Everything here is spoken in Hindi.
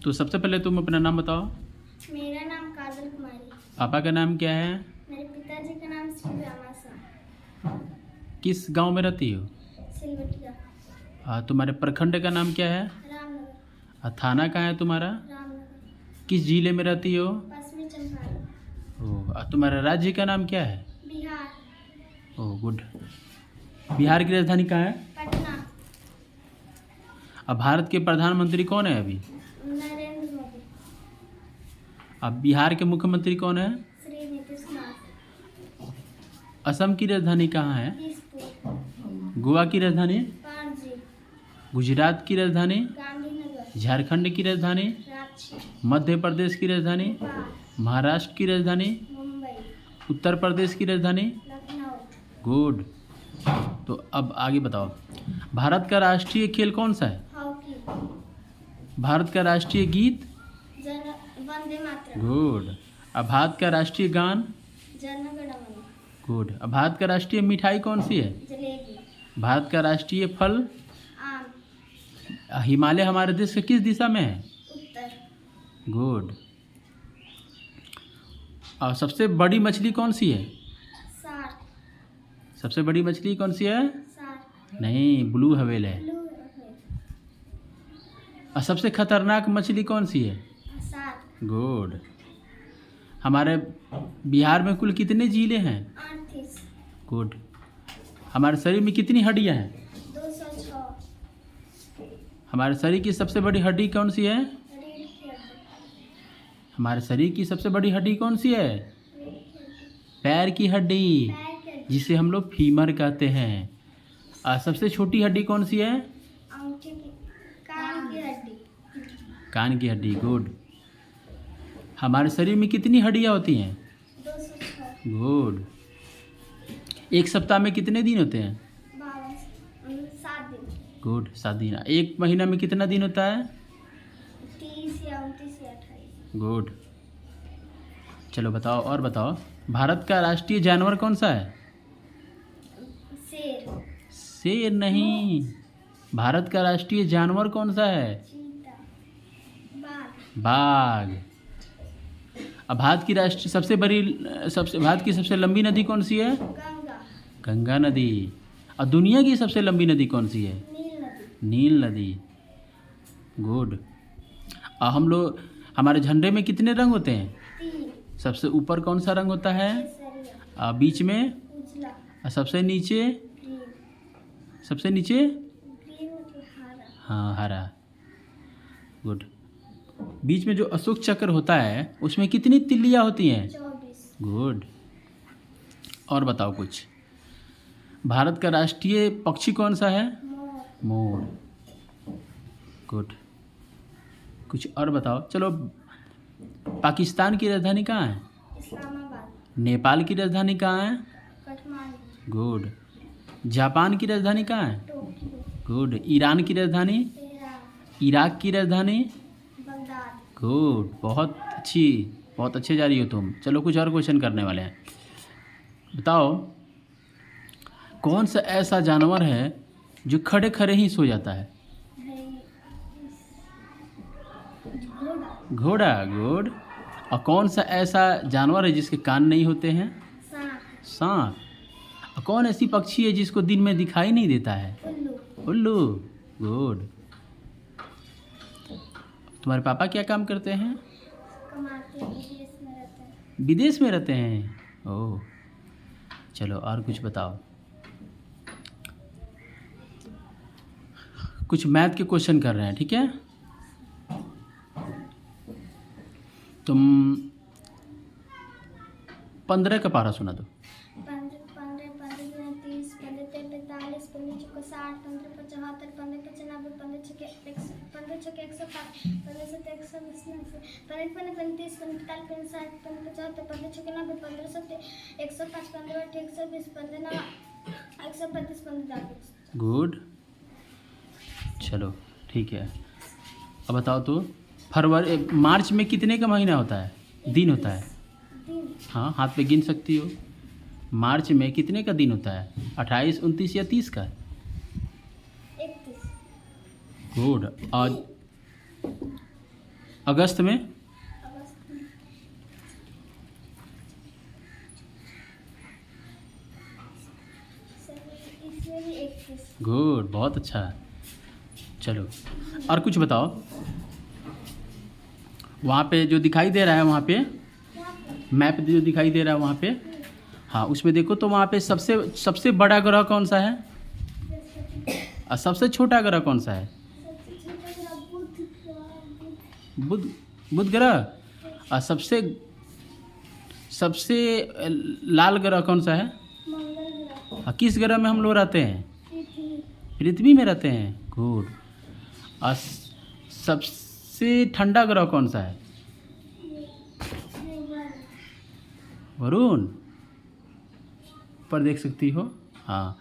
तो सबसे पहले तुम अपना नाम बताओ। मेरा नाम काजल कुमारी। पापा का नाम क्या है? मेरे पिताजी का नाम श्री रामासा। किस गांव में रहती हो? सिलवटिया। तुम्हारे प्रखंड का नाम क्या है? रामनगर। थाना कहाँ है तुम्हारा? रामनगर। किस जिले में रहती हो? पश्चिमी चंपारण। तुम्हारा राज्य का नाम क्या है? बिहार। Oh good. बिहार की राजधानी कहाँ है? पटना। अब भारत के प्रधानमंत्री कौन है अभी? नरेंद्र मोदी। अब बिहार के मुख्यमंत्री कौन है? श्री नीतीश कुमार। असम की राजधानी कहाँ है? दिसपुर। गोवा की राजधानी? पणजी। गुजरात की राजधानी? गांधीनगर। झारखंड की राजधानी? रांची। मध्य प्रदेश की राजधानी? भोपाल। महाराष्ट्र की राजधानी? मुंबई। उत्तर प्रदेश की राजधानी? लखनऊ। गुड। तो अब आगे बताओ, भारत का राष्ट्रीय खेल कौन सा है? हॉकी। भारत का राष्ट्रीय गीत? वंदे मातरम। गुड। अब भारत का राष्ट्रीय गान? जन गण मन। गुड। अब भारत का राष्ट्रीय मिठाई कौन सी है? जलेबी। भारत का राष्ट्रीय फल? आम। हिमालय हमारे देश के किस दिशा में है? उत्तर। गुड। और सबसे बड़ी मछली कौन सी है? सार्क। सबसे बड़ी मछली कौन सी है? सार्क। नहीं, ब्लू व्हेल है। ब्लू। और सबसे खतरनाक मछली कौन सी है? सार्क। गुड। हमारे बिहार में कुल कितने जिले हैं? 38। गुड। हमारे शरीर में कितनी हड्डियां हैं? 206। हमारे शरीर की सबसे बड़ी हड्डी कौन सी है? रीढ़ की हड्डी। हमारे शरीर की सबसे बड़ी हड्डी कौन सी है? रीढ़ की हड्डी। पैर की हड्डी, पैर की हड्डी। जिसे हम लोग फीमर कहते हैं। और सबसे छोटी हड्डी कौन सी है? अंगूठे की। कान की हड्डी। कान की हड्डी। गुड। हमारे शरीर में कितनी हड्डियां होती हैं? 206। गुड। एक सप्ताह में कितने दिन होते हैं? 7 दिन। गुड, 7 दिन। एक महीना में कितना दिन होता है? 30 या 29 या 28। गुड। चलो बताओ, और बताओ, भारत का राष्ट्रीय जानवर कौन सा है? शेर। शेर नहीं, भारत का राष्ट्रीय जानवर कौन सा है? चीता। बाघ। बाघ। अब भारत की भारत की सबसे लंबी नदी कौन सी है? गंगा। गंगा नदी। और दुनिया की सबसे लंबी नदी कौन सी है? नील नदी। नील नदी। गुड। और हमारे झंडे में कितने रंग होते हैं? 3। सबसे ऊपर कौन सा रंग होता है? केसरिया। बीच में? उजला। और सबसे नीचे? ग्रीन। सबसे नीचे? ग्रीन मतलब हरा। हाँ, हरा। गुड। बीच में जो अशोक चक्र होता है उसमें कितनी तिल्लियाँ होती हैं? 24। गुड। और बताओ कुछ, भारत का राष्ट्रीय पक्षी कौन सा है? मोर। मोर। गुड। कुछ और बताओ। चलो, पाकिस्तान की राजधानी कहाँ है? इस्लामाबाद। नेपाल की राजधानी कहाँ है? काठमांडू। गुड। जापान की राजधानी कहाँ है? टोक्यो। गुड। ईरान की राजधानी? तेहरान। इराक की राजधानी? बगदाद। गुड, बहुत अच्छे जा रही हो तुम। चलो कुछ और क्वेश्चन करने वाले हैं। बताओ, कौन सा ऐसा जानवर है जो खड़े खड़े ही सो जाता है? घोड़ा। घोड़ा। गुड। और कौन सा ऐसा जानवर है जिसके कान नहीं होते हैं? सांप। सांप। और कौन ऐसी पक्षी है जिसको दिन में दिखाई नहीं देता है? उल्लू। उल्लू। गुड। तुम्हारे पापा क्या काम करते हैं? कमाते हैं, विदेश में रहते हैं। विदेश में रहते हैं। ओह। चलो और कुछ बताओ। कुछ मैथ के क्वेश्चन कर रहे हैं, ठीक है? तुम 15 का पारा सुना दो। 15 15 15 गुना 30 15 43 15 चौका 60 15 75 15 95 15 छक्के 15 छक्के 105 15 सत्ते 120 15 15 35 15 45 60 15 75 15 छक्के 90 15 सत्ते 105 15 8 120 15 9 135 15 10। गुड। चलो ठीक है। अब बताओ तो, मार्च में कितने का महीना होता है? दिन होता है? दिन। हाँ, हाथ पे गिन सकती हो। मार्च में कितने का दिन होता है? 28, 29 या 30 का? 31। गुड। और अगस्त में अगस्त में इसमें भी 21। गुड, बहुत अच्छा। चलो और कुछ बताओ। वहाँ पे जो दिखाई दे रहा है, वहाँ पे मैप जो दिखाई दे रहा है वहाँ पे, हाँ उसमें देखो तो वहाँ पे सबसे सबसे बड़ा ग्रह कौन सा है और सबसे छोटा ग्रह कौन सा है? सबसे छोटा ग्रह बुध। बुध, बुध ग्रह। और सबसे सबसे लाल ग्रह कौन सा है? मंगल ग्रह। और किस ग्रह में हम लोग रहते हैं? पृथ्वी। पृथ्वी में रहते हैं। गुड। और सबसे ठंडा ग्रह कौन सा है? वरुण, पर देख सकती हो। हाँ,